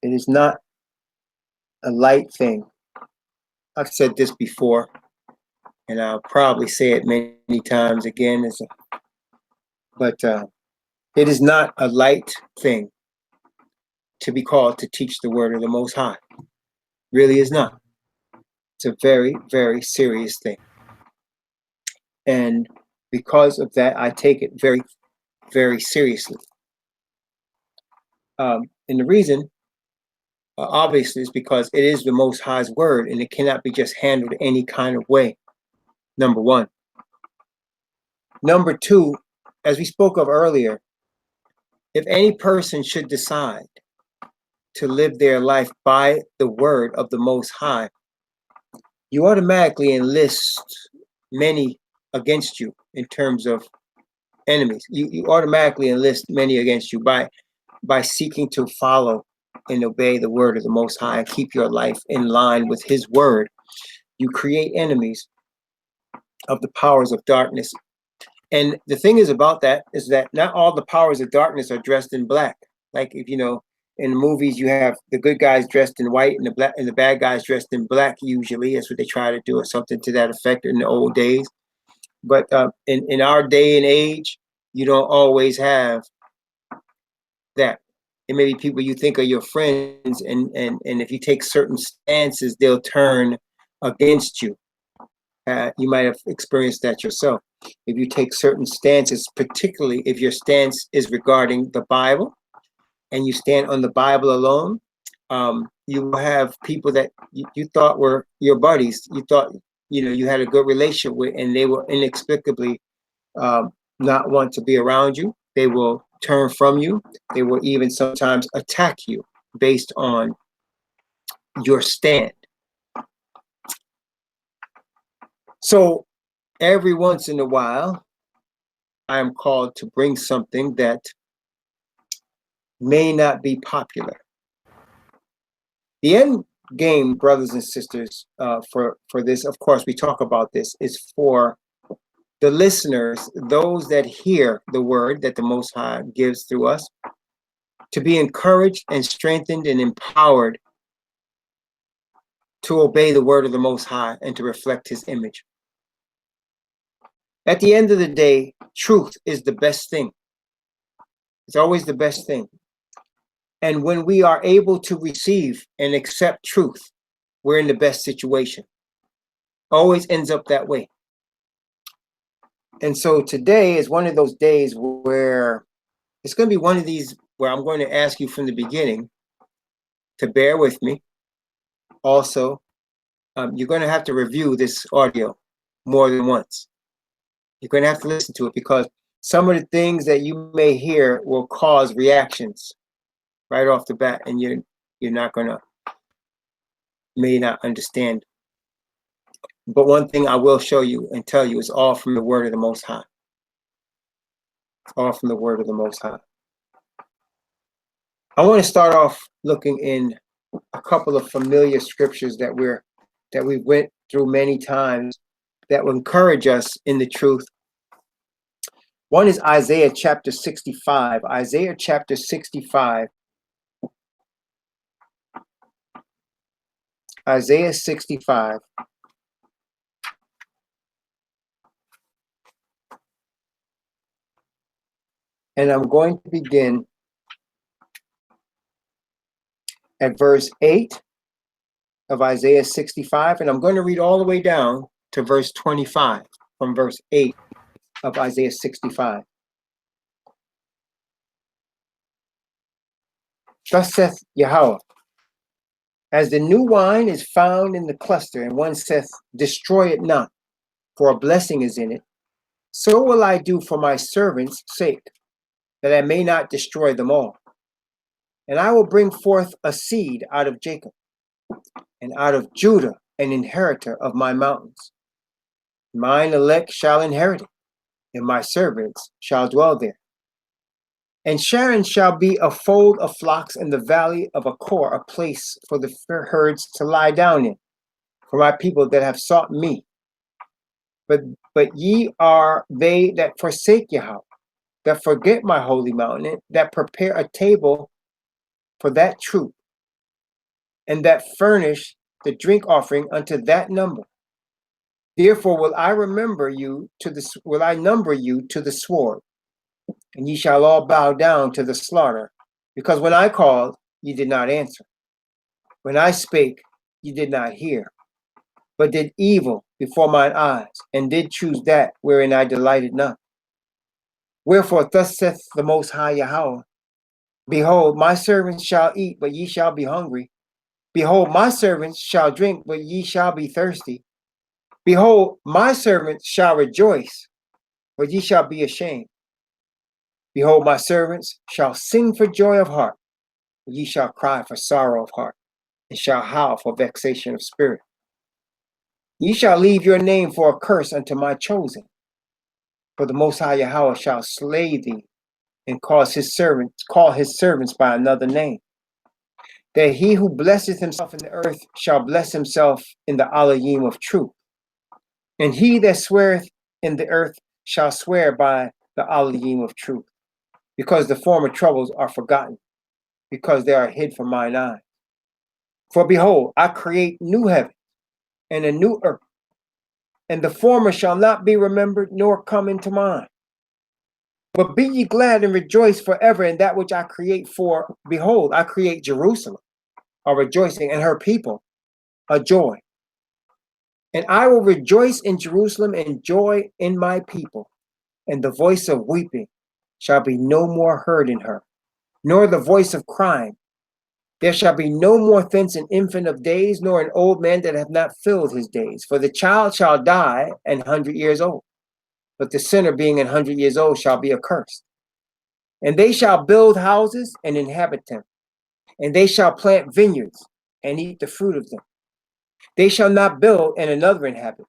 It is not a light thing. I've said this before, and I'll probably say it many times again. But it is not a light thing to be called to teach the word of the Most High. Really is not. It's a very, very serious thing. And because of that, I take it very, very seriously. And the reason, obviously, is because it is the Most High's word, and it cannot be just handled any kind of way. Number one. Number two, as we spoke of earlier, if any person should decide to live their life by the word of the Most High, you automatically enlist many against you in terms of enemies. You automatically enlist many against you by seeking to follow and obey the word of the Most High and keep your life in line with his word. You create enemies of the powers of darkness. And the thing is about that is that not all the powers of darkness are dressed in black. Like, if you know, in the movies you have the good guys dressed in white and the bad guys dressed in black. Usually that's what they try to do, or something to that effect in the old days. But in our day and age, you don't always have that. It may be people you think are your friends, and if you take certain stances, they'll turn against you. You might have experienced that yourself. If you take certain stances, particularly if your stance is regarding the Bible, and you stand on the Bible alone, you will have people that you thought were your buddies. You thought, you had a good relationship with, and they will inexplicably not want to be around you. They will turn from you. They will even sometimes attack you based on your stand. So every once in a while, I am called to bring something that may not be popular. The end game, brothers and sisters, for this, of course, we talk about this, is for the listeners, those that hear the word that the Most High gives through us, to be encouraged and strengthened and empowered to obey the word of the Most High and to reflect his image. At the end of the day, truth is the best thing. It's always the best thing. And when we are able to receive and accept truth, we're in the best situation. Always ends up that way. And so today is one of those days where it's going to be one of these where I'm going to ask you from the beginning to bear with me. Also, you're going to have to review this audio more than once. You're going to have to listen to it, because some of the things that you may hear will cause reactions right off the bat, and you're not going to, may not understand. But one thing I will show you and tell you is all from the word of the Most High. It's all from the word of the Most High. I want to start off looking in a couple of familiar scriptures that we went through many times that will encourage us in the truth. One is Isaiah chapter 65. Isaiah chapter 65. Isaiah 65. And I'm going to begin at verse 8 of Isaiah 65. And I'm going to read all the way down to verse 25 from verse 8 of Isaiah 65. Thus saith Yahweh, as the new wine is found in the cluster, and one saith, destroy it not, for a blessing is in it, so will I do for my servants' sake, that I may not destroy them all. And I will bring forth a seed out of Jacob, and out of Judah an inheritor of my mountains. Mine elect shall inherit it, and my servants shall dwell there. And Sharon shall be a fold of flocks, in the valley of Achor, a place for the herds to lie down in, for my people that have sought me. But ye are they that forsake Yahweh, that forget my holy mountain, that prepare a table for that troop, and that furnish the drink offering unto that number. Therefore will I number you to the sword, and ye shall all bow down to the slaughter, because when I called, ye did not answer. When I spake, ye did not hear, but did evil before mine eyes, and did choose that wherein I delighted not. Wherefore thus saith the Most High Yahweh, Behold, my servants shall eat, but ye shall be hungry. Behold, my servants shall drink, but ye shall be thirsty. Behold, my servants shall rejoice, but ye shall be ashamed. Behold, my servants shall sing for joy of heart, but ye shall cry for sorrow of heart, and shall howl for vexation of spirit. Ye shall leave your name for a curse unto my chosen. For the Most High Yahweh shall slay thee, and call his servants by another name. That he who blesseth himself in the earth shall bless himself in the Elohim of truth. And he that sweareth in the earth shall swear by the Elohim of truth, because the former troubles are forgotten, because they are hid from mine eye. For behold, I create new heaven and a new earth, and the former shall not be remembered nor come into mind. But be ye glad and rejoice forever in that which I create, for behold, I create Jerusalem, a rejoicing, and her people, a joy. And I will rejoice in Jerusalem and joy in my people, and the voice of weeping shall be no more heard in her, nor the voice of crying. There shall be no more thence an infant of days, nor an old man that hath not filled his days. For the child shall die 100 years old, but the sinner being 100 years old shall be accursed. And they shall build houses and inhabit them, and they shall plant vineyards and eat the fruit of them. They shall not build and another inhabit.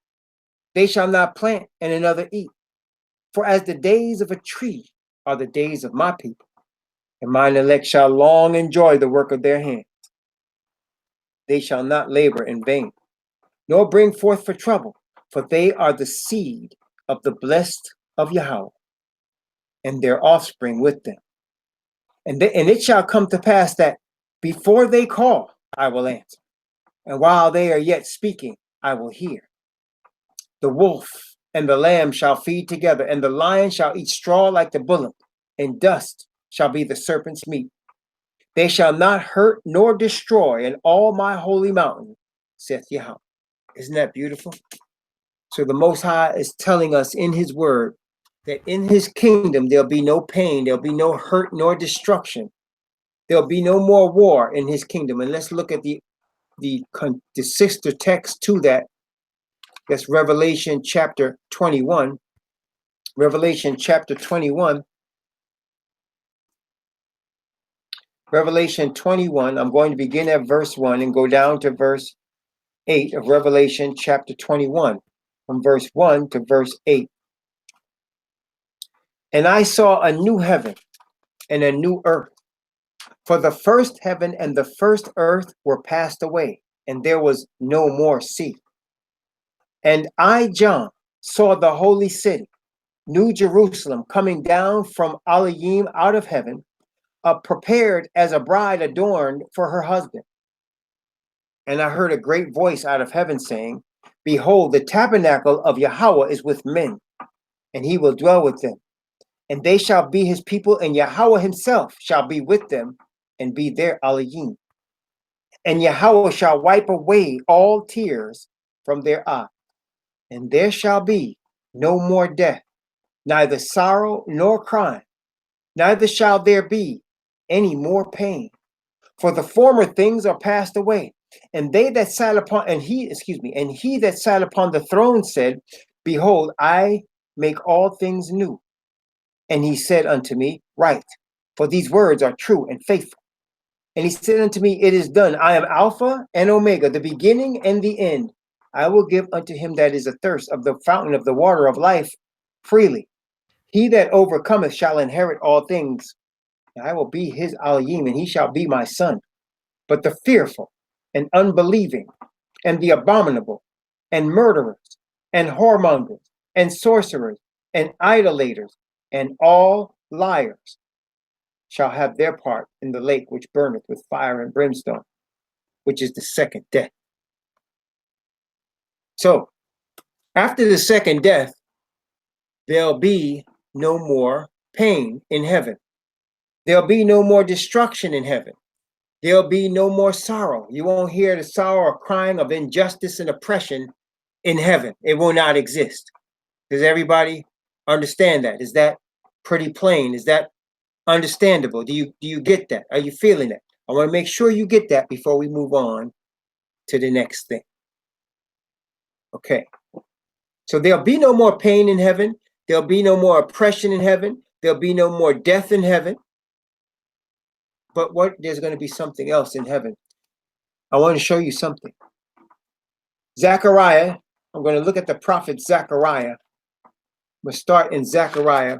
They shall not plant and another eat. For as the days of a tree are the days of my people, and mine elect shall long enjoy the work of their hands. They shall not labor in vain, nor bring forth for trouble, for they are the seed of the blessed of Yahweh, and their offspring with them. And it shall come to pass that before they call, I will answer, and while they are yet speaking, I will hear. The wolf and the lamb shall feed together, and the lion shall eat straw like the bullock, and dust shall be the serpent's meat. They shall not hurt nor destroy in all my holy mountain, saith Yahweh. Isn't that beautiful? So the Most High is telling us in his word that in his kingdom there'll be no pain, there'll be no hurt nor destruction. There'll be no more war in his kingdom. And let's look at the sister text to that. That's Revelation chapter 21. Revelation chapter 21. Revelation 21. I'm going to begin at verse 1 and go down to verse 8 of Revelation chapter 21. From verse 1 to verse 8. And I saw a new heaven and a new earth. For the first heaven and the first earth were passed away, and there was no more sea. And I, John, saw the holy city, New Jerusalem, coming down from Elohim out of heaven, prepared as a bride adorned for her husband. And I heard a great voice out of heaven saying, Behold, the tabernacle of Yahweh is with men, and he will dwell with them. And they shall be his people, and Yahweh himself shall be with them, and be their Elohim. And Yahweh shall wipe away all tears from their eyes, and there shall be no more death, neither sorrow nor crying, neither shall there be any more pain. For the former things are passed away. And they that sat upon, and he that sat upon the throne said, Behold, I make all things new. And he said unto me, Write, for these words are true and faithful. And he said unto me, It is done. I am Alpha and Omega, the beginning and the end. I will give unto him that is athirst of the fountain of the water of life freely. He that overcometh shall inherit all things. And I will be his Elohim, and he shall be my son. But the fearful and unbelieving and the abominable and murderers and whoremongers and sorcerers and idolaters and all liars shall have their part in the lake which burneth with fire and brimstone, which is the second death. So after the second death, there'll be no more pain in heaven. There'll be no more destruction in heaven. There'll be no more sorrow. You won't hear the sorrow or crying of injustice and oppression in heaven. It will not exist. Does everybody understand that? Is that pretty plain? Is that understandable? Do you get that? Are you feeling that? I want to make sure you get that before we move on to the next thing. Okay. So there'll be no more pain in heaven. There'll be no more oppression in heaven. There'll be no more death in heaven. But there's going to be something else in heaven. I want to show you something. Zechariah, I'm going to look at the prophet Zechariah. We'll start in Zechariah.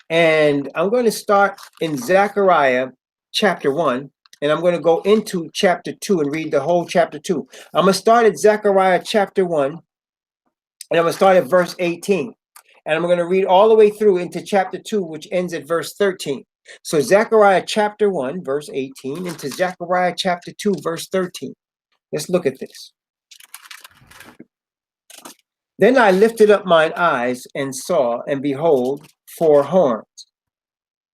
And I'm going to start in Zechariah chapter 1. And I'm going to go into chapter 2 and read the whole chapter 2. I'm going to start at Zechariah chapter 1. And I'm going to start at verse 18. And I'm going to read all the way through into chapter 2, which ends at verse 13. So Zechariah chapter 1, verse 18, into Zechariah chapter 2, verse 13. Let's look at this. Then I lifted up mine eyes and saw, and behold, 4 horns.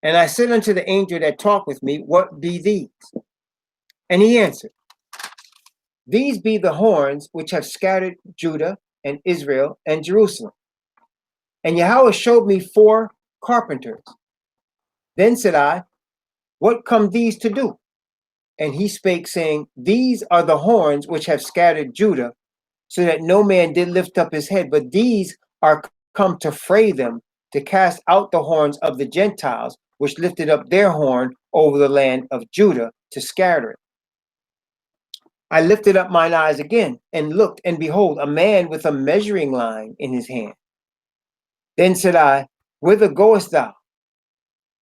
And I said unto the angel that talked with me, what be these? And he answered, these be the horns which have scattered Judah and Israel and Jerusalem. And Yahweh showed me 4 carpenters. Then said I, what come these to do? And he spake, saying, these are the horns which have scattered Judah, so that no man did lift up his head, but these are come to fray them, to cast out the horns of the Gentiles, which lifted up their horn over the land of Judah, to scatter it. I lifted up mine eyes again, and looked, and behold, a man with a measuring line in his hand. Then said I, whither goest thou?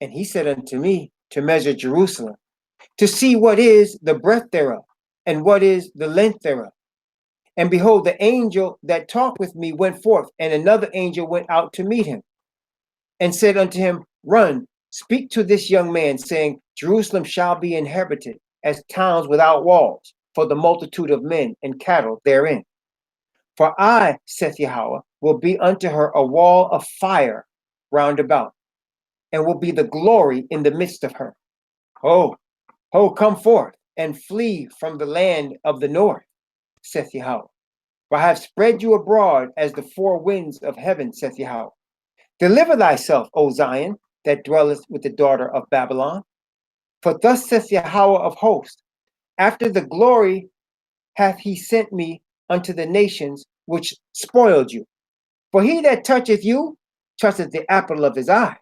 And he said unto me, to measure Jerusalem, to see what is the breadth thereof, and what is the length thereof. And behold, the angel that talked with me went forth, and another angel went out to meet him, and said unto him, run, speak to this young man, saying, Jerusalem shall be inhabited as towns without walls, for the multitude of men and cattle therein. For I, saith Yahweh, will be unto her a wall of fire round about, and will be the glory in the midst of her. Oh, come forth, and flee from the land of the north, saith Yahweh. For I have spread you abroad as the 4 winds of heaven, saith Yahweh. Deliver thyself, O Zion, that dwelleth with the daughter of Babylon. For thus saith Yahweh of hosts, after the glory hath he sent me unto the nations which spoiled you. For he that toucheth you toucheth the apple of his eye.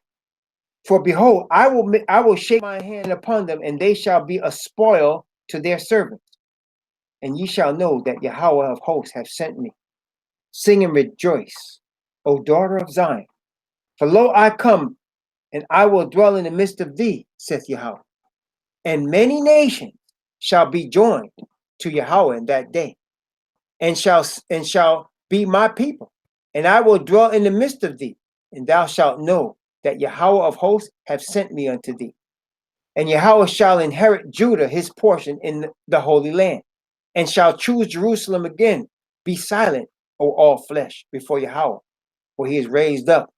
For behold, I will shake my hand upon them, and they shall be a spoil to their servants. And ye shall know that Yahweh of hosts hath sent me. Sing and rejoice, O daughter of Zion. For lo, I come, and I will dwell in the midst of thee, saith Yahweh. And many nations shall be joined to Yahweh in that day, and shall be my people. And I will dwell in the midst of thee, and thou shalt know that Yahweh of hosts hath sent me unto thee. And Yahweh shall inherit Judah his portion in the Holy Land, and shall choose Jerusalem again. Be silent, O all flesh, before Yahweh, for he is raised up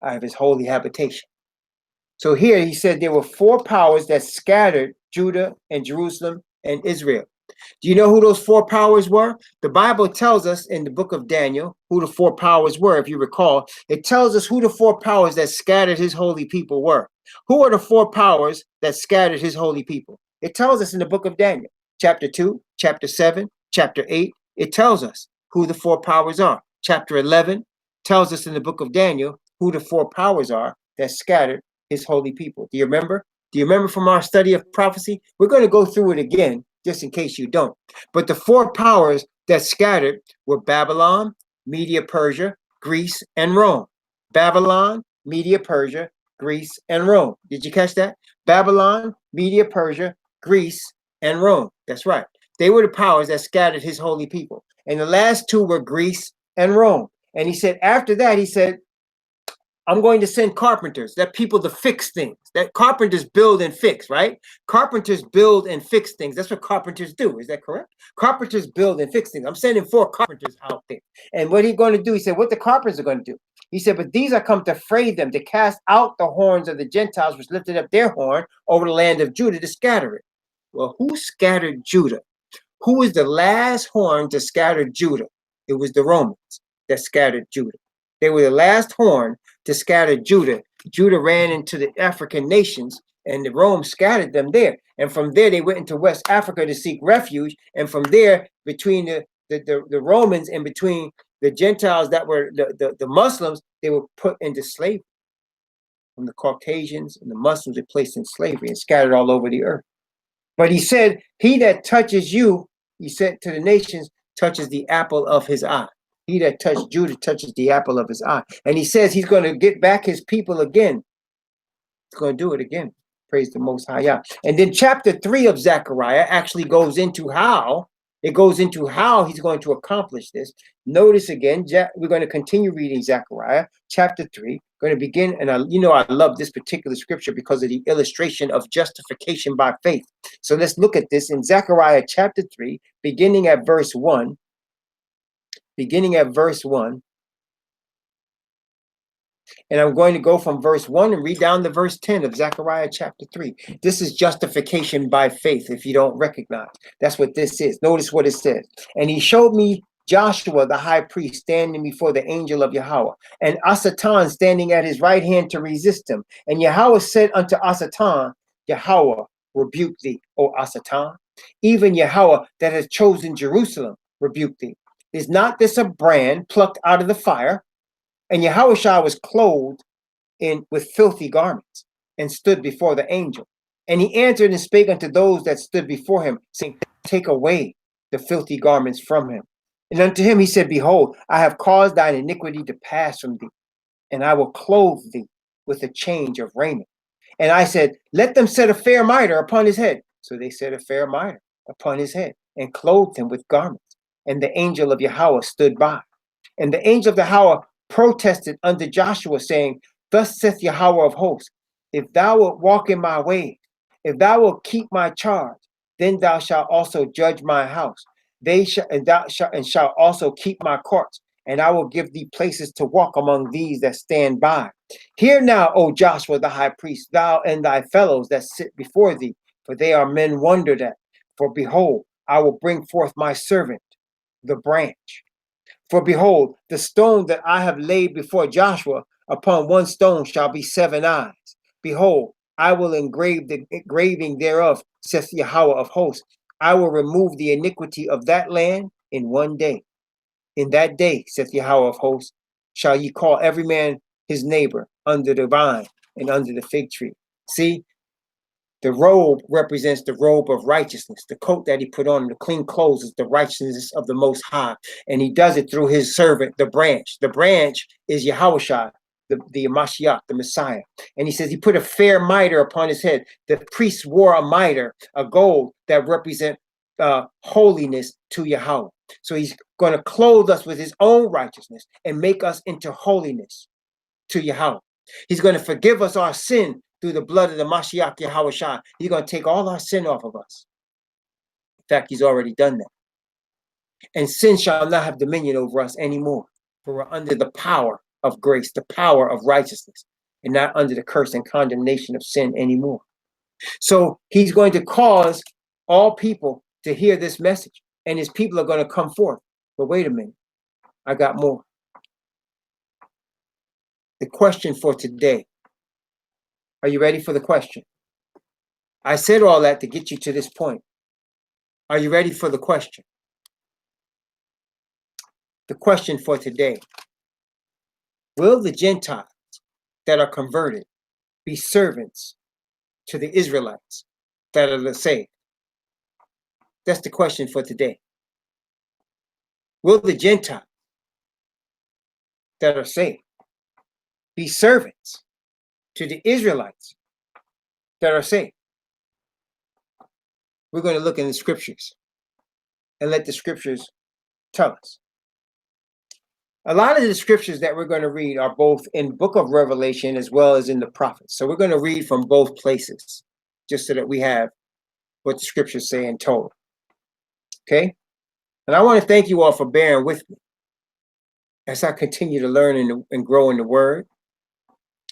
out of his holy habitation. So here he said there were 4 powers that scattered Judah and Jerusalem and Israel. Do you know who those 4 powers were? The Bible tells us in the book of Daniel who the 4 powers were, if you recall. It tells us who the 4 powers that scattered his holy people were. Who are the 4 powers that scattered his holy people? It tells us in the book of Daniel, chapter 2, chapter 7, chapter 8. It tells us who the 4 powers are. Chapter 11 tells us in the book of Daniel who the 4 powers are that scattered his holy people. Do you remember? Do you remember from our study of prophecy? We're going to go through it again, just in case you don't. But the 4 powers that scattered were Babylon, Media, Persia, Greece, and Rome. Babylon, Media, Persia, Greece, and Rome. Did you catch that? Babylon, Media, Persia, Greece, and Rome. That's right. They were the powers that scattered his holy people. And the last 2 were Greece and Rome. And he said, after that, he said, I'm going to send carpenters, that people to fix things, that carpenters build and fix, right? Carpenters build and fix things. That's what carpenters do. Is that correct? Carpenters build and fix things. I'm sending 4 carpenters out there. And what he's going to do, he said, what the carpenters are going to do. He said, but these are come to fray them, to cast out the horns of the Gentiles, which lifted up their horn over the land of Judah to scatter it. Well, who scattered Judah? Who was the last horn to scatter Judah? It was the Romans that scattered Judah. They were the last horn to scatter Judah. Judah ran into the African nations, and the Rome scattered them there. And from there, they went into West Africa to seek refuge. And from there, between the Romans and between the Gentiles that were the Muslims, they were put into slavery. From the Caucasians and the Muslims, they placed in slavery and scattered all over the earth. But he said, he that touches you, he said to the nations, touches the apple of his eye. He that touched Judah touches the apple of his eye. And he says he's going to get back his people again. He's going to do it again. Praise the Most High Yah. And then chapter 3 of Zechariah actually goes into how he's going to accomplish this. Notice again, we're going to continue reading Zechariah chapter 3. Going to begin, and I love this particular scripture because of the illustration of justification by faith. So let's look at this in Zechariah chapter 3, beginning at verse 1. Beginning at verse 1. And I'm going to go from verse 1 and read down to verse 10 of Zechariah chapter 3. This is justification by faith, if you don't recognize. That's what this is. Notice what it says. And he showed me Joshua, the high priest, standing before the angel of Yahweh, and Asatan standing at his right hand to resist him. And Yahweh said unto Asatan, Yahweh, rebuke thee, O Asatan. Even Yahweh that has chosen Jerusalem, rebuke thee. Is not this a brand plucked out of the fire? And Yahushua was clothed with filthy garments and stood before the angel. And he answered and spake unto those that stood before him, saying, take away the filthy garments from him. And unto him he said, behold, I have caused thine iniquity to pass from thee, and I will clothe thee with a change of raiment. And I said, let them set a fair mitre upon his head. So they set a fair mitre upon his head and clothed him with garments. And the angel of Yahweh stood by. And the angel of Yahweh protested unto Joshua, saying, thus saith Yahweh of hosts, if thou wilt walk in my way, if thou wilt keep my charge, then thou shalt also judge my house. Thou shalt also keep my courts, and I will give thee places to walk among these that stand by. Hear now, O Joshua the high priest, thou and thy fellows that sit before thee, for they are men wondered at. For behold, I will bring forth my servant, the branch. For behold, the stone that I have laid before Joshua, upon one stone shall be 7 eyes. Behold, I will engrave the engraving thereof, saith Yahweh of hosts. I will remove the iniquity of that land in one day. In that day, saith Yahweh of hosts, shall ye call every man his neighbor under the vine and under the fig tree. See, the robe represents the robe of righteousness. The coat that he put on, the clean clothes, is the righteousness of the Most High. And he does it through his servant, the branch. The branch is Yahushua, the Mashiach, the Messiah. And he says he put a fair mitre upon his head. The priests wore a mitre, a gold, that represent holiness to Yahweh. So he's going to clothe us with his own righteousness and make us into holiness to Yahweh. He's going to forgive us our sin through the blood of the Mashiach Yahushua. He's going to take all our sin off of us. In fact, he's already done that. And sin shall not have dominion over us anymore, for we're under the power of grace, the power of righteousness, and not under the curse and condemnation of sin anymore. So he's going to cause all people to hear this message, and his people are going to come forth. But wait a minute, I got more. The question for today. Are you ready for the question? I said all that to get you to this point. Are you ready for the question? The question for today. Will the Gentiles that are converted be servants to the Israelites that are saved? That's the question for today. Will the Gentiles that are saved be servants to the Israelites that are saved? We're going to look in the scriptures and let the scriptures tell us. A lot of the scriptures that we're going to read are both in book of Revelation as well as in the prophets. So we're going to read from both places, just so that we have what the scriptures say in total. Okay? And I want to thank you all for bearing with me as I continue to learn and grow in the word.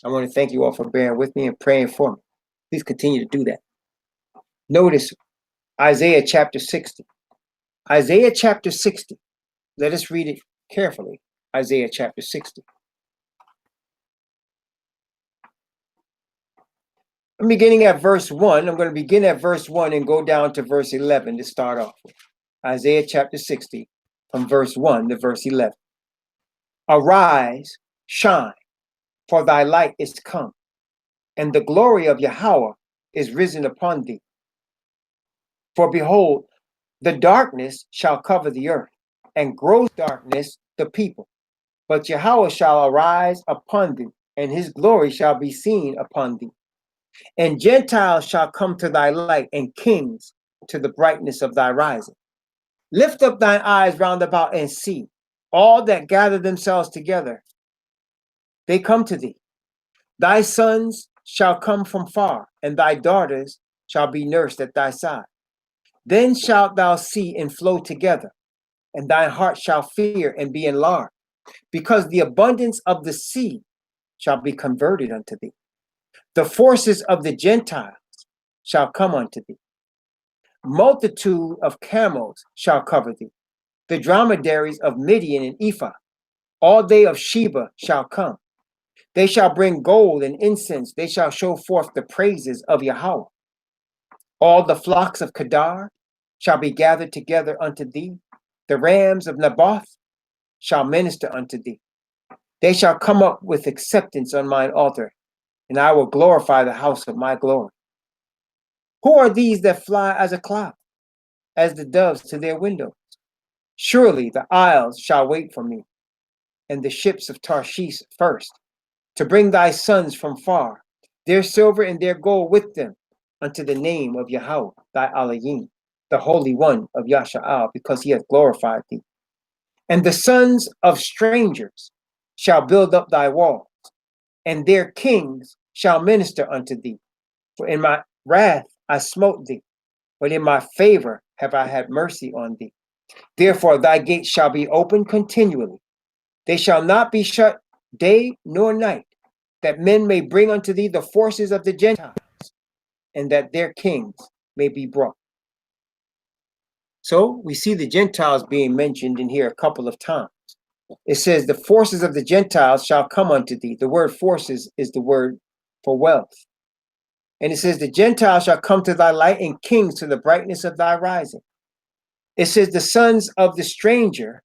I want to thank you all for bearing with me and praying for me. Please continue to do that. Notice Isaiah chapter 60. Isaiah chapter 60. Let us read it carefully. Isaiah chapter 60. I'm beginning at verse 1. I'm going to begin at verse 1 and go down to verse 11 to start off with. Isaiah chapter 60, from verse 1 to verse 11. Arise, shine, for thy light is come, and the glory of Yahweh is risen upon thee. For behold, the darkness shall cover the earth, and gross darkness the people. But Yahweh shall arise upon thee, and his glory shall be seen upon thee. And Gentiles shall come to thy light, and kings to the brightness of thy rising. Lift up thine eyes round about and see, all that gather themselves together, they come to thee. Thy sons shall come from far, and thy daughters shall be nursed at thy side. Then shalt thou see and flow together, and thy heart shall fear and be enlarged, because the abundance of the sea shall be converted unto thee. The forces of the Gentiles shall come unto thee. Multitude of camels shall cover thee. The dromedaries of Midian and Ephah, all they of Sheba shall come. They shall bring gold and incense. They shall show forth the praises of Yahweh. All the flocks of Kedar shall be gathered together unto thee. The rams of Naboth shall minister unto thee. They shall come up with acceptance on mine altar, and I will glorify the house of my glory. Who are these that fly as a cloud, as the doves to their windows? Surely the isles shall wait for me, and the ships of Tarshish first, to bring thy sons from far, their silver and their gold with them, unto the name of Yahweh, thy Elohim, the Holy One of Yasha'al, because he hath glorified thee. And the sons of strangers shall build up thy walls, and their kings shall minister unto thee. For in my wrath I smote thee, but in my favor have I had mercy on thee. Therefore thy gates shall be open continually. They shall not be shut day nor night, that men may bring unto thee the forces of the Gentiles, and that their kings may be brought. So we see the Gentiles being mentioned in here a couple of times. It says, the forces of the Gentiles shall come unto thee. The word forces is the word for wealth. And it says, the Gentiles shall come to thy light, and kings to the brightness of thy rising. It says, the sons of the stranger.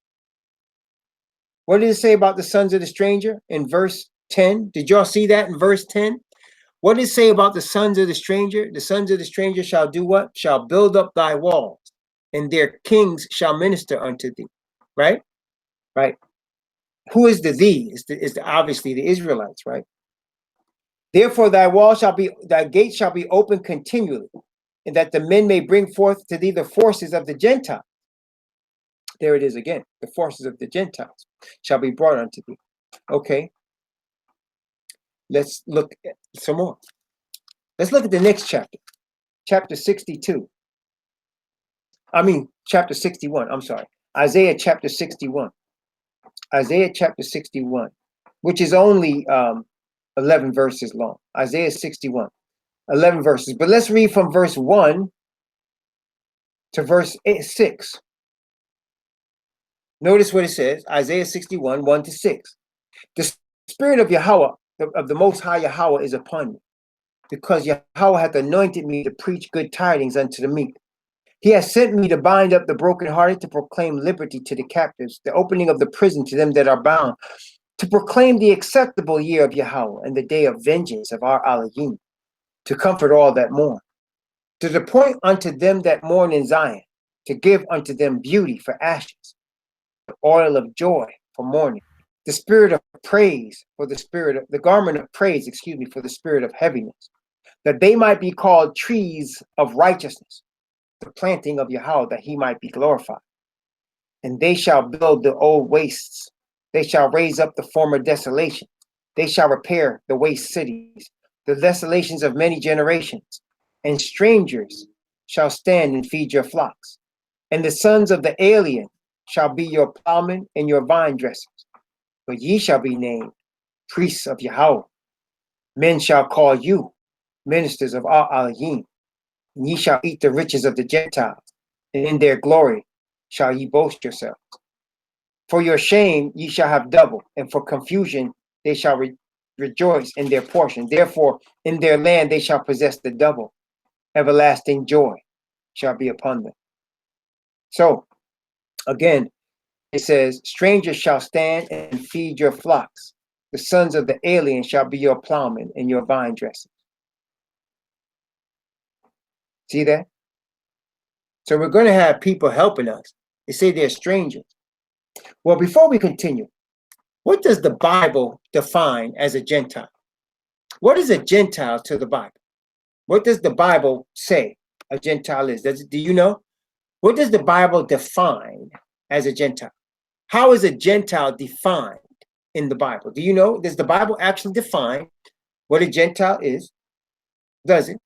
What did it say about the sons of the stranger in verse 10? Did y'all see that in verse 10? What did it say about the sons of the stranger? The sons of the stranger shall do what? Shall build up thy walls, and their kings shall minister unto thee. Right? Right. Who is the thee? Is obviously the Israelites, right? Therefore thy gates shall be open continually, and that the men may bring forth to thee the forces of the Gentiles. There it is again. The forces of the Gentiles shall be brought unto thee. Okay. Let's look at some more. Let's look at the next chapter. Chapter 62. Chapter 61. I'm sorry. Isaiah chapter 61. Isaiah chapter 61, which is only 11 verses long. Isaiah 61, 11 verses. But let's read from verse 1 to verse 6. Notice what it says. Isaiah 61, 1 to 6. The spirit of Yahweh, of the Most High Yahweh, is upon me, because Yahweh hath anointed me to preach good tidings unto the meek. He has sent me to bind up the brokenhearted, to proclaim liberty to the captives, the opening of the prison to them that are bound, to proclaim the acceptable year of Yahweh and the day of vengeance of our Elohim, to comfort all that mourn, to appoint unto them that mourn in Zion, to give unto them beauty for ashes, the oil of joy for mourning, the spirit of praise for the garment of praise, for the spirit of heaviness, that they might be called trees of righteousness, the planting of Yahweh, that he might be glorified. And they shall build the old wastes, They shall raise up the former desolation. They shall repair the waste cities, the desolations of many generations. And strangers shall stand and feed your flocks. And the sons of the alien shall be your plowmen and your vine dressers. But ye shall be named priests of Yahweh. Men shall call you ministers of Al-Alim. And ye shall eat the riches of the Gentiles, and in their glory shall ye boast yourselves. For your shame ye shall have double, and for confusion they shall rejoice in their portion. Therefore in their land they shall possess the double. Everlasting joy shall be upon them. So again, it says, strangers shall stand and feed your flocks. The sons of the alien shall be your plowmen and your vine dressers. See that? So we're going to have people helping us. They say they're strangers. Well, before we continue, what does the Bible define as a Gentile? What is a Gentile to the Bible? What does the Bible say a Gentile is? Do you know? What does the Bible define as a Gentile? How is a Gentile defined in the Bible? Do you know? Does the Bible actually define what a Gentile is? Does it?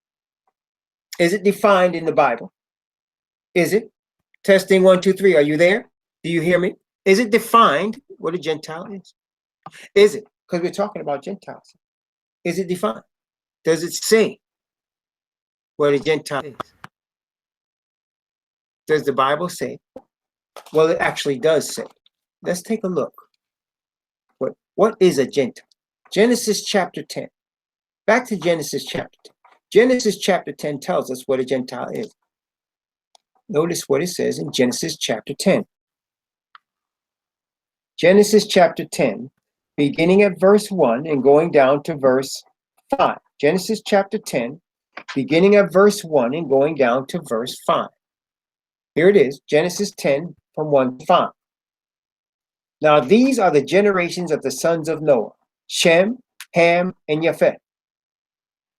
Is it defined in the Bible? Is it? Testing 1, 2, 3. Are you there? Do you hear me? Is it defined what a Gentile is? Is it? Because we're talking about Gentiles. Is it defined? Does it say what a Gentile is? Does the Bible say? Well, it actually does say. Let's take a look. What is a Gentile? Genesis chapter 10. Back to Genesis chapter 10. Genesis chapter 10 tells us what a Gentile is. Notice what it says in Genesis chapter 10. Genesis chapter 10, beginning at verse 1 and going down to verse 5. Genesis chapter 10, beginning at verse 1 and going down to verse 5. Here it is, Genesis 10 from 1 to 5. Now these are the generations of the sons of Noah, Shem, Ham, and Japheth.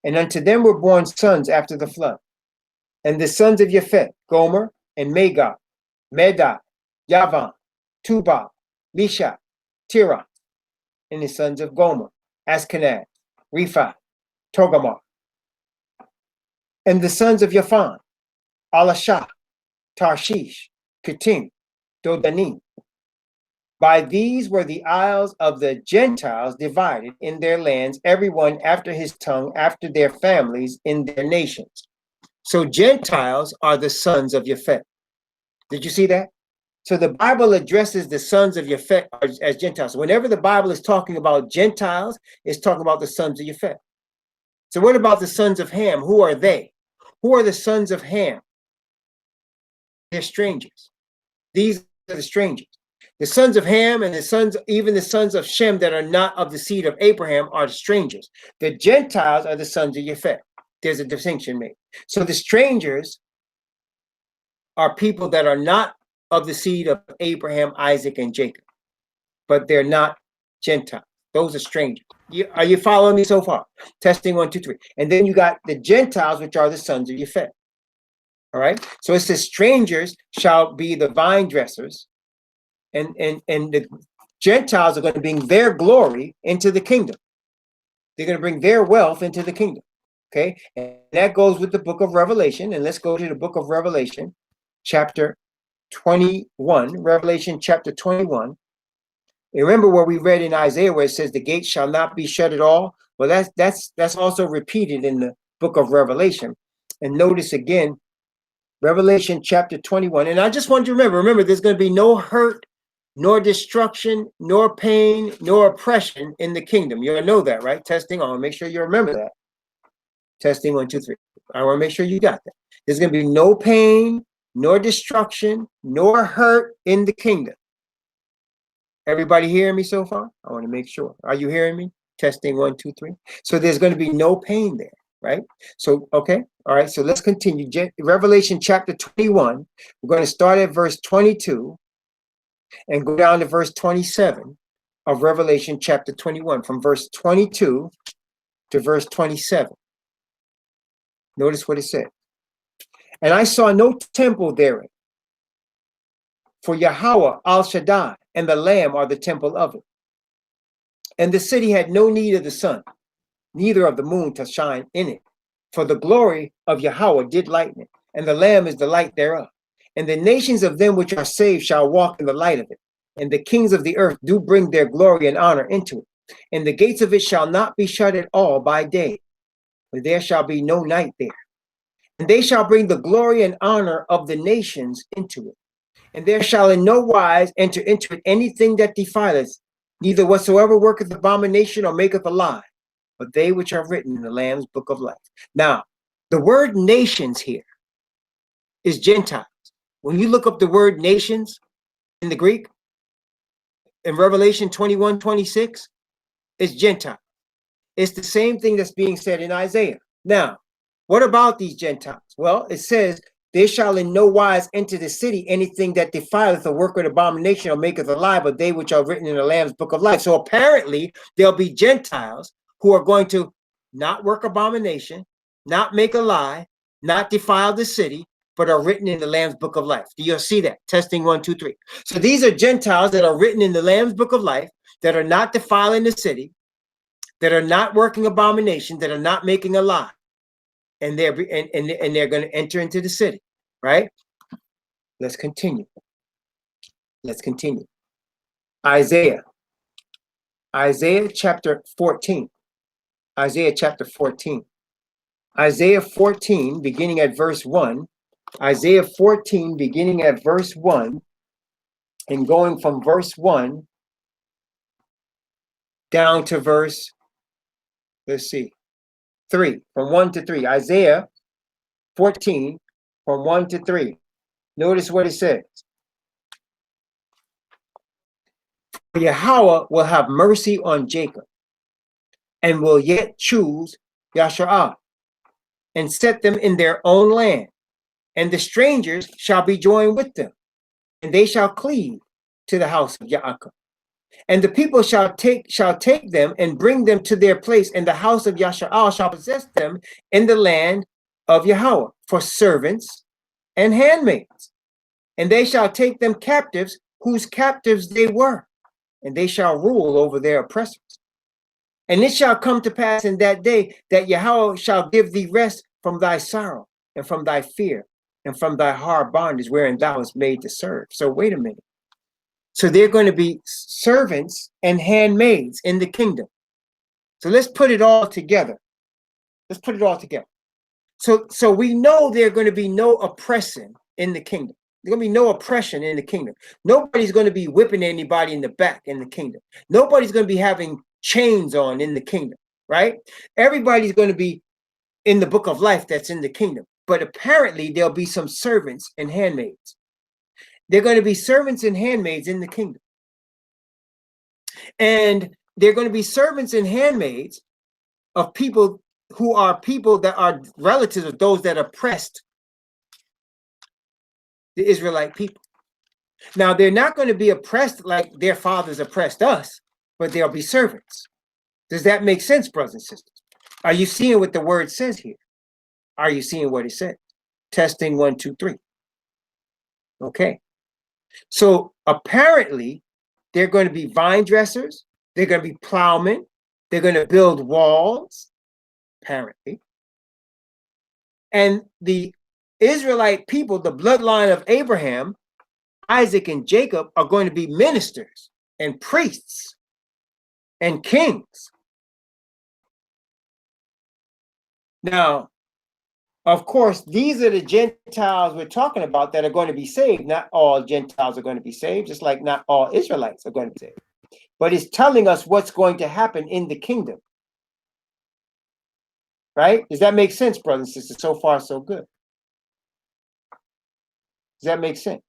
And unto them were born sons after the flood. And the sons of Japheth, Gomer, and Magog, Medai, Yavan, Tubal, Meshach, Tiras. And the sons of Gomer, Askenaz, Rephi, Togarmah. And the sons of Yaphan, Alashah, Tarshish, Kittim, Dodanim. By these were the isles of the Gentiles divided in their lands, everyone after his tongue, after their families, in their nations. So Gentiles are the sons of Japheth. Did you see that? So the Bible addresses the sons of Japheth as Gentiles. Whenever the Bible is talking about Gentiles, it's talking about the sons of Japheth. So what about the sons of Ham? Who are they? Who are the sons of Ham? They're strangers. These are the strangers. The sons of Ham and even the sons of Shem that are not of the seed of Abraham are the strangers. The Gentiles are the sons of Japheth. There's a distinction made. So the strangers are people that are not of the seed of Abraham, Isaac, and Jacob, but they're not Gentiles. Those are strangers. Are you following me so far? Testing 1, 2, 3. And then you got the Gentiles, which are the sons of Japheth. All right. So it says strangers shall be the vine dressers, and the Gentiles are going to bring their glory into the kingdom. They're going to bring their wealth into the kingdom. Okay. And that goes with the book of Revelation. And let's go to the book of Revelation, chapter 21. Revelation chapter 21. And remember what we read in Isaiah where it says the gates shall not be shut at all. Well, that's also repeated in the book of Revelation. And notice again, Revelation chapter 21. And I just want you to remember, there's going to be no hurt, nor destruction, nor pain, nor oppression in the kingdom. You know that, right? Testing. I want to make sure you remember that. Testing 1, 2, 3. I want to make sure you got that. There's going to be no pain, nor destruction, nor hurt in the kingdom. Everybody hearing me so far? I want to make sure. Are you hearing me? Testing 1, 2, 3. So there's going to be no pain there, right? So, okay. All right. So let's continue. Revelation chapter 21. We're going to start at verse 22 and go down to verse 27 of Revelation chapter 21, from verse 22 to verse 27. Notice what it said. And I saw no temple therein, for Yahweh Al Shaddai and the Lamb are the temple of it. And the city had no need of the sun, neither of the moon to shine in it. For the glory of Yahweh did lighten it, and the Lamb is the light thereof. And the nations of them which are saved shall walk in the light of it. And the kings of the earth do bring their glory and honor into it. And the gates of it shall not be shut at all by day, for there shall be no night there. And they shall bring the glory and honor of the nations into it. And there shall in no wise enter into it anything that defileth, neither whatsoever worketh abomination or maketh a lie, but they which are written in the Lamb's book of life. Now, the word nations here is Gentiles. When you look up the word nations in the Greek, in Revelation 21:26, it's Gentile. It's the same thing that's being said in Isaiah. Now, what about these Gentiles? Well, it says, they shall in no wise enter the city anything that defileth or worketh abomination or maketh a lie, but they which are written in the Lamb's book of life. So apparently there'll be Gentiles who are going to not work abomination, not make a lie, not defile the city, but are written in the Lamb's book of life. Do you see that? Testing 1, 2, 3. So these are Gentiles that are written in the Lamb's book of life, that are not defiling the city, that are not working abomination, that are not making a lie. And they're going to enter into the city, right? Let's continue. Let's continue. Isaiah chapter 14. Isaiah chapter 14. Isaiah 14, beginning at verse 1. Isaiah 14, beginning at verse 1, and going from verse 1 down to verse, let's see, 3, from 1 to 3. Isaiah 14, from 1 to 3. Notice what it says. Yahweh will have mercy on Jacob, and will yet choose Yasharah, and set them in their own land. And the strangers shall be joined with them, and they shall cleave to the house of Yaakov. And the people shall take them and bring them to their place, and the house of Yasha'al shall possess them in the land of Yahweh for servants and handmaids. And they shall take them captives, whose captives they were, and they shall rule over their oppressors. And it shall come to pass in that day that Yahweh shall give thee rest from thy sorrow and from thy fear and from thy hard bondage wherein thou wast made to serve. So wait a minute. So they're going to be servants and handmaids in the kingdom. So let's put it all together. Let's put it all together. So we know there's going to be no oppression in the kingdom. There's going to be no oppression in the kingdom. Nobody's going to be whipping anybody in the back in the kingdom. Nobody's going to be having chains on in the kingdom, right? Everybody's going to be in the book of life that's in the kingdom. But apparently there'll be some servants and handmaids. They're going to be servants and handmaids in the kingdom. And they're going to be servants and handmaids of people who are people that are relatives of those that oppressed the Israelite people. Now, they're not going to be oppressed like their fathers oppressed us, but they'll be servants. Does that make sense, brothers and sisters? Are you seeing what the word says here? Are you seeing what it says? Testing 1, 2, 3. Okay. So apparently, they're going to be vine dressers. They're going to be plowmen. They're going to build walls, apparently. And the Israelite people, the bloodline of Abraham, Isaac, and Jacob, are going to be ministers and priests and kings. Now, of course, these are the Gentiles we're talking about that are going to be saved. Not all Gentiles are going to be saved, just like not all Israelites are going to be saved. But it's telling us what's going to happen in the kingdom. Right? Does that make sense, brothers and sisters? So far, so good. Does that make sense?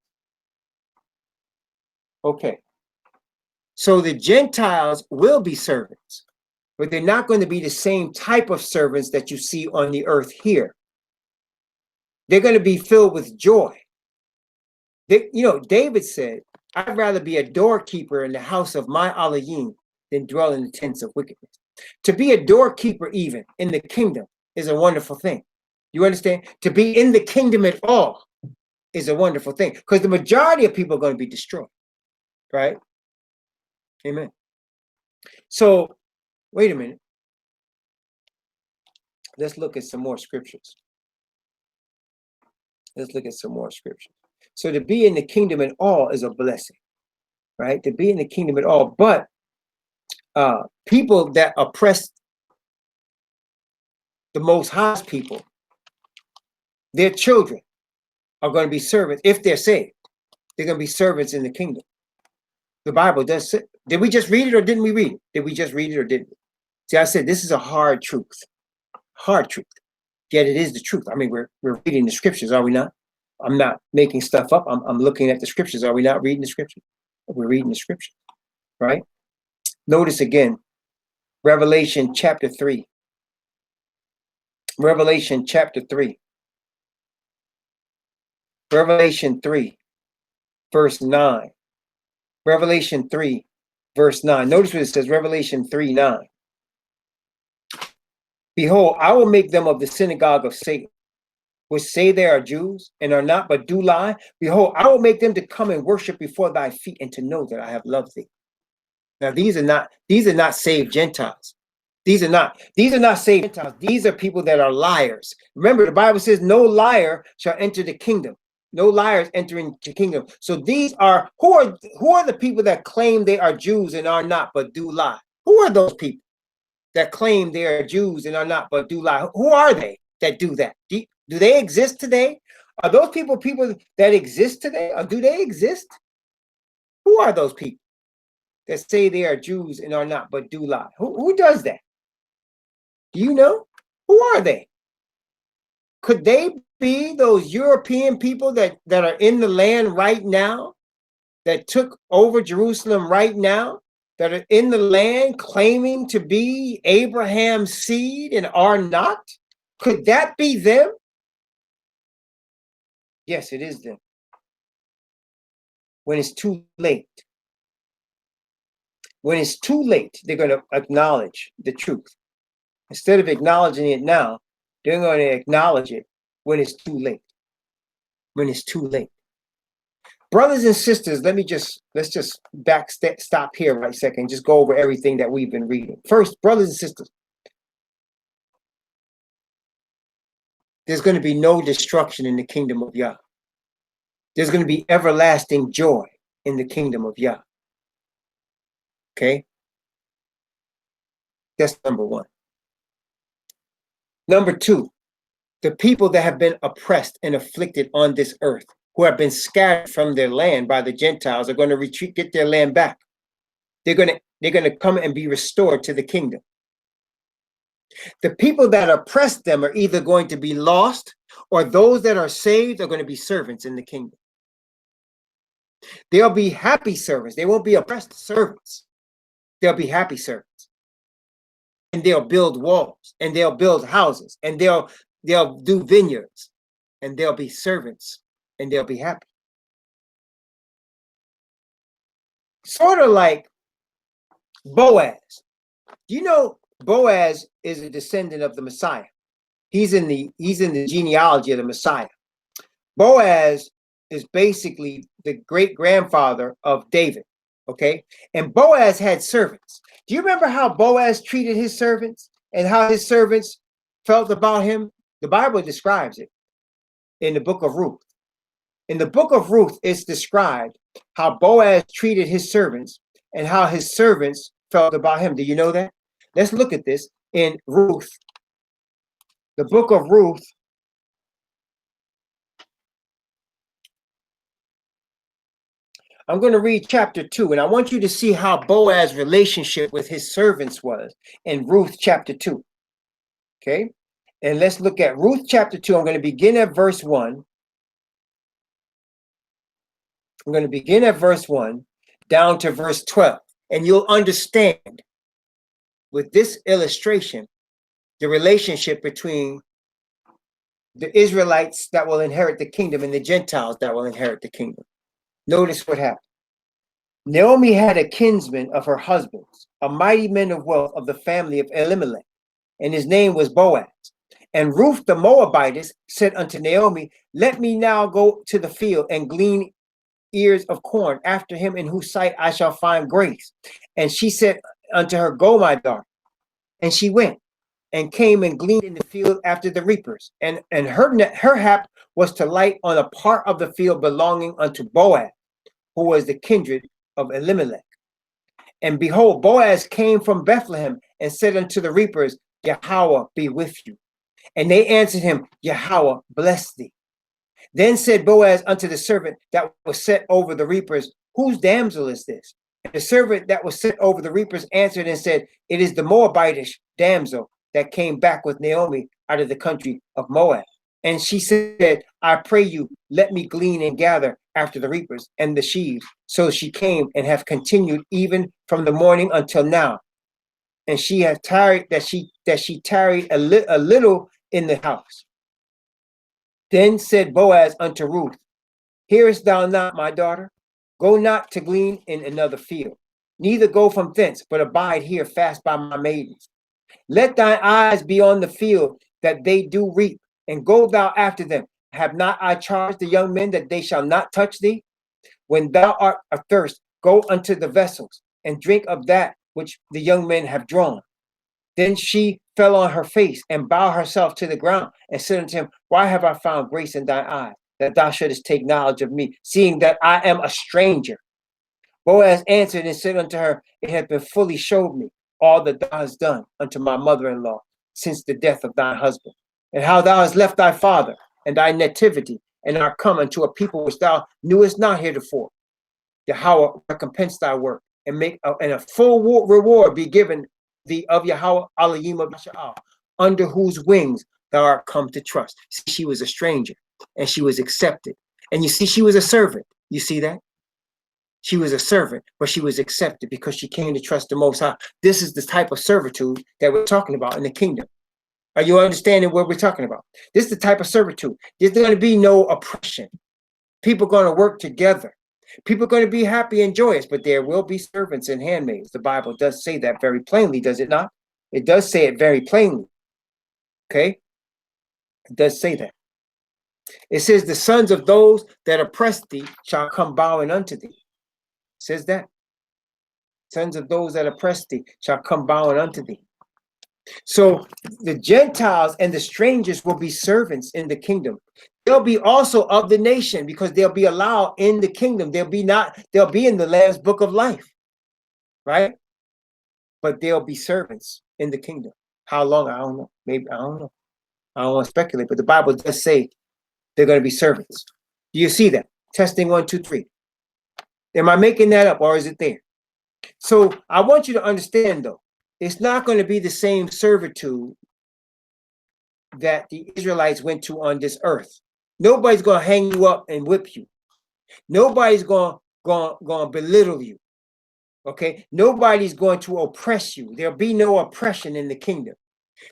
Okay. So the Gentiles will be servants, but they're not going to be the same type of servants that you see on the earth here. They're going to be filled with joy. David said, I'd rather be a doorkeeper in the house of my Elohim than dwell in the tents of wickedness. To be a doorkeeper even in the kingdom is a wonderful thing. You understand? To be in the kingdom at all is a wonderful thing, because the majority of people are going to be destroyed, right? Amen. So, wait a minute. Let's look at some more scriptures. Let's look at some more scriptures. So to be in the kingdom at all is a blessing, right? To be in the kingdom at all. But people that oppress the Most High people, their children are going to be servants. If they're saved, they're going to be servants in the kingdom. The Bible does say. Did we just read it or didn't we read it? Did we just read it or didn't we? See, I said this is a hard truth. Hard truth. Yet it is the truth. I mean, we're reading the scriptures, are we not? I'm not making stuff up. I'm looking at the scriptures. Are we not reading the scriptures? We're reading the scriptures, right? Notice again, Revelation chapter 3. Revelation chapter 3. Revelation 3, verse 9. Revelation 3, verse 9. Notice what it says, Revelation 3, 9. Behold, I will make them of the synagogue of Satan, which say they are Jews and are not, but do lie. Behold, I will make them to come and worship before thy feet and to know that I have loved thee. Now, these are not saved Gentiles. These are not saved Gentiles. These are people that are liars. Remember, the Bible says no liar shall enter the kingdom. No liars entering the kingdom. So these are, who are the people that claim they are Jews and are not, but do lie? Who are those people that claim they are Jews and are not, but do lie? Who are they that do that? Do they exist today? Are those people that exist today? Or do they exist? Who are those people that say they are Jews and are not, but do lie? Who does that? Do you know? Who are they? Could they be those European people that are in the land right now, that took over Jerusalem right now, that are in the land claiming to be Abraham's seed and are not? Could that be them? Yes, it is them. When it's too late. When it's too late, they're going to acknowledge the truth. Instead of acknowledging it now, they're going to acknowledge it when it's too late. When it's too late. Brothers and sisters, let's just stop here right a second, just go over everything that we've been reading. First, brothers and sisters, there's going to be no destruction in the kingdom of Yah. There's going to be everlasting joy in the kingdom of Yah. Okay? That's number one. Number two, the people that have been oppressed and afflicted on this earth, who have been scattered from their land by the Gentiles, are going to retreat, get their land back. They're going to come and be restored to the kingdom. The people that oppress them are either going to be lost, or those that are saved are going to be servants in the kingdom. They'll be happy servants. They won't be oppressed servants. They'll be happy servants. And they'll build walls, and they'll build houses, and they'll do vineyards, and they'll be servants, and they'll be happy. Sort of like Boaz. You know, Boaz is a descendant of the Messiah. He's in the genealogy of the Messiah. Boaz is basically the great grandfather of David. Okay, and Boaz had servants. Do you remember how Boaz treated his servants and how his servants felt about him? The Bible describes it in the book of Ruth. In the book of Ruth, it's described how Boaz treated his servants and how his servants felt about him. Do you know that? Let's look at this in Ruth. The book of Ruth. I'm going to read chapter 2, and I want you to see how Boaz's relationship with his servants was in Ruth chapter 2. Okay? And let's look at Ruth chapter 2. I'm going to begin at verse 1. I'm going to begin at verse 1 down to verse 12. And you'll understand with this illustration the relationship between the Israelites that will inherit the kingdom and the Gentiles that will inherit the kingdom. Notice what happened. Naomi had a kinsman of her husband's, a mighty man of wealth of the family of Elimelech, and his name was Boaz. And Ruth the Moabitess said unto Naomi, let me now go to the field and glean ears of corn after him, in whose sight I shall find grace. And she said unto her, Go, my daughter. And she went and came and gleaned in the field after the reapers. And her hap was to light on a part of the field belonging unto Boaz, who was the kindred of Elimelech. And behold, Boaz came from Bethlehem and said unto the reapers, Yahweh be with you. And they answered him, Yahweh bless thee. Then said Boaz unto the servant that was set over the reapers, Whose damsel is this? And the servant that was set over the reapers answered and said, It is the Moabitish damsel that came back with Naomi out of the country of Moab. And she said, I pray you, let me glean and gather after the reapers and the sheaves. So she came and have continued even from the morning until now. And she hath tarried that she tarried a little in the house. Then said Boaz unto Ruth, Hearest thou not, my daughter? Go not to glean in another field, neither go from thence, but abide here fast by my maidens. Let thine eyes be on the field that they do reap, and go thou after them. Have not I charged the young men that they shall not touch thee? When thou art athirst, go unto the vessels, and drink of that which the young men have drawn. Then she fell on her face and bowed herself to the ground and said unto him, Why have I found grace in thine eyes, that thou shouldest take knowledge of me, seeing that I am a stranger? Boaz answered and said unto her, It hath been fully showed me all that thou hast done unto my mother-in-law since the death of thy husband, and how thou hast left thy father and thy nativity, and art come unto a people which thou knewest not heretofore. Yahweh recompense thy work, and make and a full reward be given thee of Yahweh Elohim of Basha'al, under whose wings thou art come to trust. See, she was a stranger, and she was accepted. And you see, she was a servant. You see that? She was a servant, but she was accepted because she came to trust the Most High. This is the type of servitude that we're talking about in the kingdom. Are you understanding what we're talking about? This is the type of servitude. There's going to be no oppression. People are going to work together. People are going to be happy and joyous, but there will be servants and handmaids. The Bible does say that very plainly, does it not? It does say it very plainly. Okay? It does say that. It says, the sons of those that oppress thee shall come bowing unto thee. It says that. Sons of those that oppress thee shall come bowing unto thee. So the Gentiles and the strangers will be servants in the kingdom. They'll be also of the nation because they'll be allowed in the kingdom. They'll be in the Lamb's book of life, right? But they'll be servants in the kingdom. How long? I don't know. Maybe, I don't know. I don't want to speculate, but the Bible does say they're going to be servants. Do you see that? Testing 1, 2, 3. Am I making that up or is it there? So I want you to understand though, it's not going to be the same servitude that the Israelites went to on this earth. Nobody's going to hang you up and whip you. Nobody's going to belittle you. Okay? Nobody's going to oppress you. There'll be no oppression in the kingdom.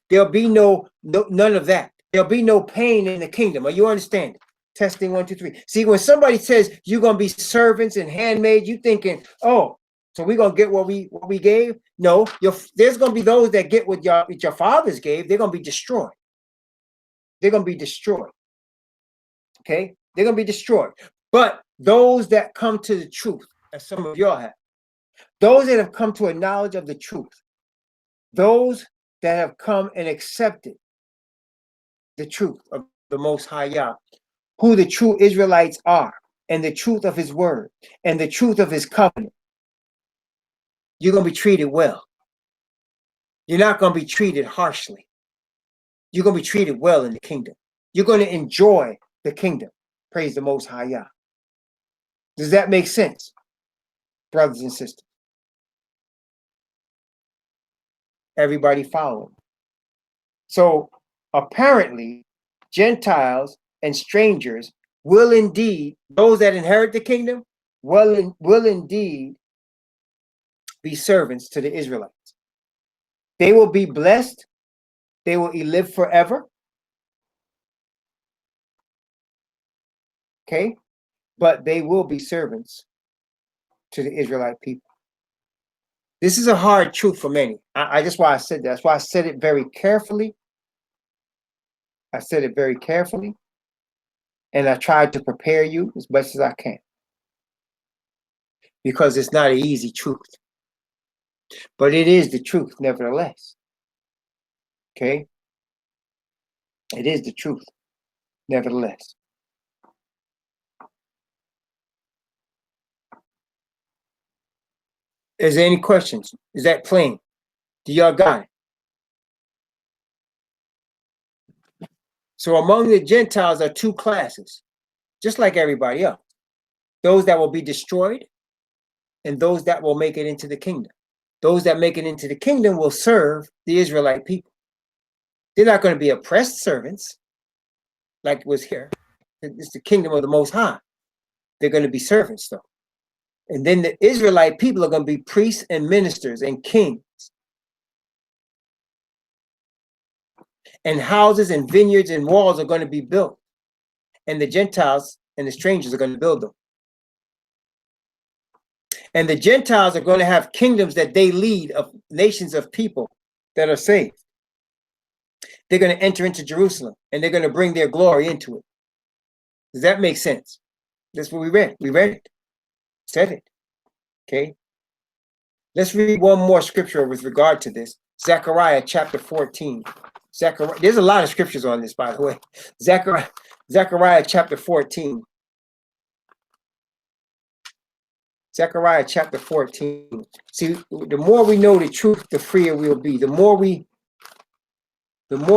There'll be none of that. There'll be no pain in the kingdom. Are you understanding? Testing 1, 2, 3. See, when somebody says you're going to be servants and handmaids, you thinking, oh, so we're going to get what we gave? No, there's going to be those that get what your fathers gave. They're going to be destroyed. They're going to be destroyed. Okay? They're going to be destroyed. But those that come to the truth, as some of y'all have, those that have come to a knowledge of the truth, those that have come and accepted the truth of the Most High Yah, who the true Israelites are, and the truth of his word, and the truth of his covenant, you're going to be treated well. You're not going to be treated harshly. You're going to be treated well in the kingdom. You're going to enjoy the kingdom. Praise the Most High Yah. Does that make sense, brothers and sisters? Everybody following. So apparently, Gentiles and strangers will indeed, those that inherit the kingdom, will indeed be servants to the Israelites. They will be blessed. They will live forever. Okay? But they will be servants to the Israelite people. This is a hard truth for many. That's why I said that. That's why I said it very carefully. I said it very carefully. And I tried to prepare you as best as I can. because it's not an easy truth. But it is the truth, nevertheless. Okay? It is the truth, nevertheless. Is there any questions? Is that plain? Do y'all got it? So among the Gentiles are two classes, just like everybody else. Those that will be destroyed and those that will make it into the kingdom. Those that make it into the kingdom will serve the Israelite people. They're not going to be oppressed servants like it was here. It's the kingdom of the Most High. They're going to be servants, though. And then the Israelite people are going to be priests and ministers and kings. And houses and vineyards and walls are going to be built. And the Gentiles and the strangers are going to build them. And the Gentiles are going to have kingdoms that they lead, of nations of people that are saved. They're going to enter into Jerusalem and they're going to bring their glory into it. Does that make sense? That's what we read. We read it. Said it. Okay. Let's read one more scripture with regard to this. Zechariah chapter 14. There's a lot of scriptures on this, by the way. Zechariah chapter 14. Zechariah chapter 14. See, the more we know the truth, the freer we'll be. The more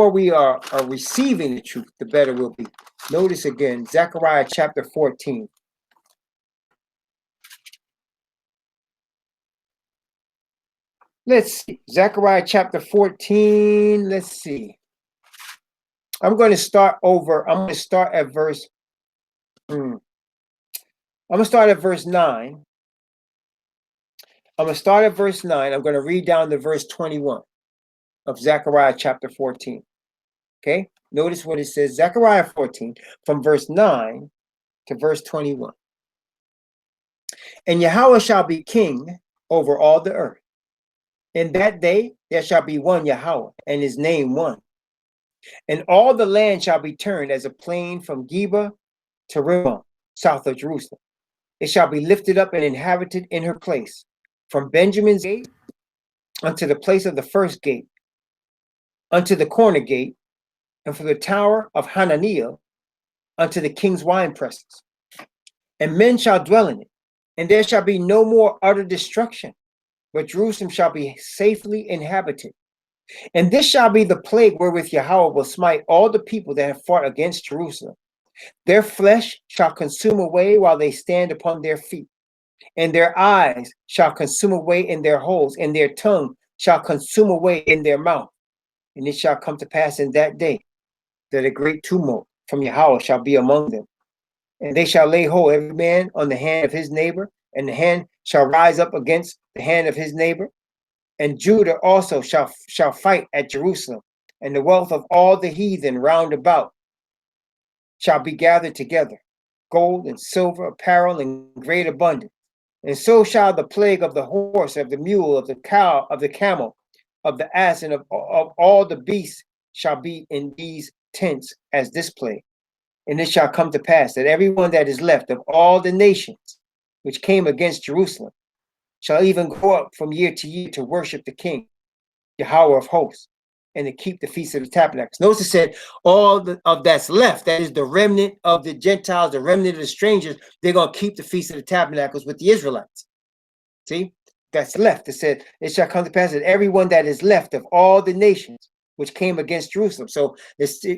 we are receiving the truth, the better we'll be. Notice again, Zechariah chapter 14. Let's see. Zechariah chapter 14. Let's see. I'm going to start over. I'm going to start at verse. I'm going to start at verse 9. I'm going to start at verse 9. I'm going to read down to verse 21 of Zechariah chapter 14. Okay? Notice what it says. Zechariah 14 from verse 9 to verse 21. And Yahweh shall be king over all the earth. In that day there shall be one Yahweh, and his name one. And all the land shall be turned as a plain from Geba to Rimmon, south of Jerusalem. It shall be lifted up and inhabited in her place, from Benjamin's gate unto the place of the first gate, unto the corner gate, and from the tower of Hananiah unto the king's wine presses. And men shall dwell in it, and there shall be no more utter destruction, but Jerusalem shall be safely inhabited. And this shall be the plague wherewith Yahweh will smite all the people that have fought against Jerusalem. Their flesh shall consume away while they stand upon their feet, and their eyes shall consume away in their holes, and their tongue shall consume away in their mouth. And it shall come to pass in that day that a great tumult from Yahweh shall be among them. And they shall lay hold every man on the hand of his neighbor, and the hand shall rise up against the hand of his neighbor. And Judah also shall fight at Jerusalem, and the wealth of all the heathen round about shall be gathered together, gold and silver, apparel in great abundance. And so shall the plague of the horse, of the mule, of the cow, of the camel, of the ass, and of all the beasts shall be in these tents as this plague. And it shall come to pass that everyone that is left of all the nations which came against Jerusalem shall even go up from year to year to worship the King, Yahweh of hosts, and to keep the feast of the tabernacles. Notice it said all of that's left, that is the remnant of the Gentiles, the remnant of the strangers, they're going to keep the feast of the tabernacles with the Israelites. See, that's left. It said, it shall come to pass that everyone that is left of all the nations which came against Jerusalem. So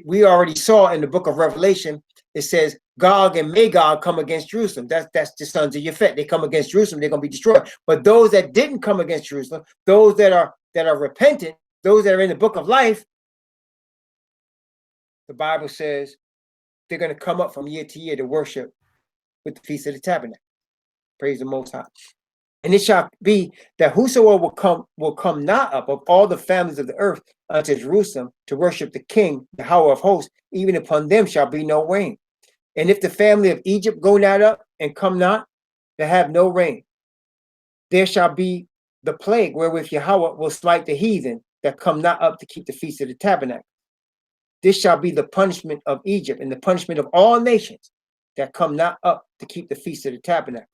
we already saw in the book of Revelation, it says Gog and Magog come against Jerusalem. That's the sons of Japhet. They come against Jerusalem, they're going to be destroyed. But those that didn't come against Jerusalem, those that are repentant, those that are in the book of life, the Bible says they're going to come up from year to year to worship with the Feast of the Tabernacle. Praise the Most High. And it shall be that whosoever will come not up of all the families of the earth unto Jerusalem to worship the King, the Yahweh of hosts, even upon them shall be no rain. And if the family of Egypt go not up and come not, they have no rain. There shall be the plague wherewith Yahweh will smite the heathen that come not up to keep the feast of the tabernacle. This shall be the punishment of Egypt and the punishment of all nations that come not up to keep the feast of the tabernacle.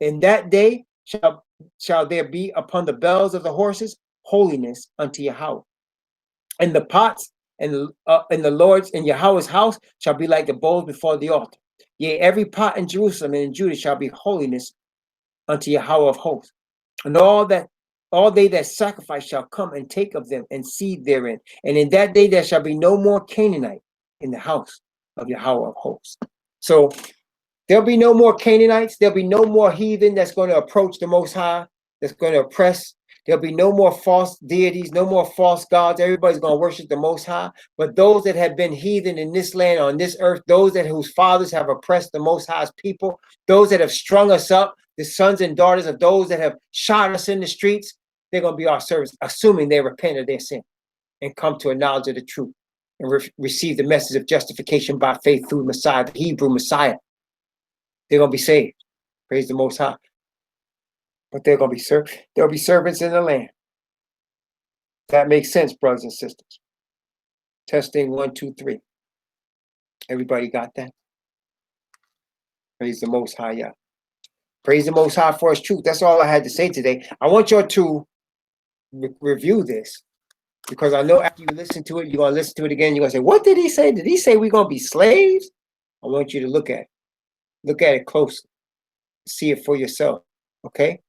In that day shall there be upon the bells of the horses holiness unto Yahweh. And the pots and the Lord's in Yahweh's house shall be like the bowls before the altar. Yea, every pot in Jerusalem and in Judah shall be holiness unto Yahweh of hosts. And all they that sacrifice shall come and take of them and seed therein. And in that day there shall be no more Canaanite in the house of Yahweh of hosts. So there'll be no more Canaanites. There'll be no more heathen that's going to approach the Most High, that's going to oppress. There'll be no more false deities, no more false gods. Everybody's going to worship the Most High. But those that have been heathen in this land, on this earth, those whose fathers have oppressed the Most High's people, those that have strung us up, the sons and daughters of those that have shot us in the streets, they're going to be our servants, assuming they repent of their sin and come to a knowledge of the truth and receive the message of justification by faith through Messiah, the Hebrew Messiah. They're going to be saved. Praise the Most High. But they'll be servants in the land. That makes sense, brothers and sisters. Testing 1, 2, 3. Everybody got that? Praise the Most High, yeah. Praise the Most High for His truth. That's all I had to say today. I want y'all to review this, because I know after you listen to it, you're going to listen to it again. You're going to say, what did he say? Did he say we're going to be slaves? I want you to look at it. Look at it closely. See it for yourself. Okay?